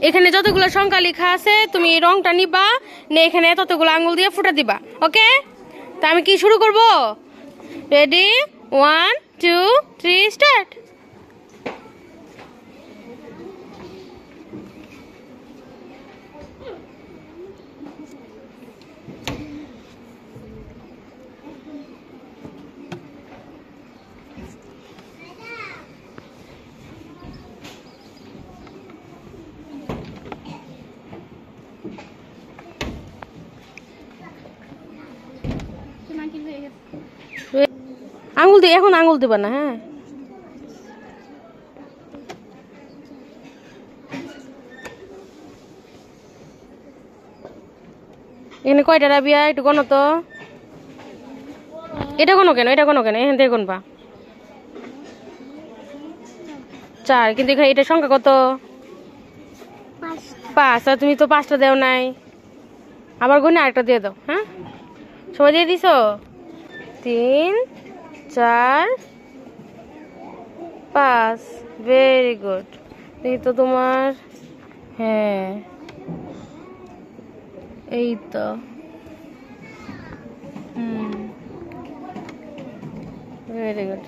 এখানে যতগুলো সংখ্যা লেখা আছে তুমি এই রংটা নিবা, নে এখানে ততগুলো আঙুল দিয়ে ফুটা দিবা। ওকে, তা আমি কি শুরু করব? Ready, 1 2 3 start. আঙুল দিয়ে, এখন আঙুল দিবা না। হ্যাঁ, এখানে কয়টা রাবিয়া একটু গণ তো। এটা কোনো কেন, এটা কোনো কেন, এখান থেকে কোনবা 4, কিন্তু এখানে এটা সংখ্যা কত? 5। আর তুমি তো 5টা দেও নাই, আবার গুনে আরেকটা দিয়ে দাও। হ্যাঁ, সবাই দিয়ে দিছো? 3 4 5, ভেরি গুড। দেখি তো তোমার। হ্যাঁ, এই তো। Very good.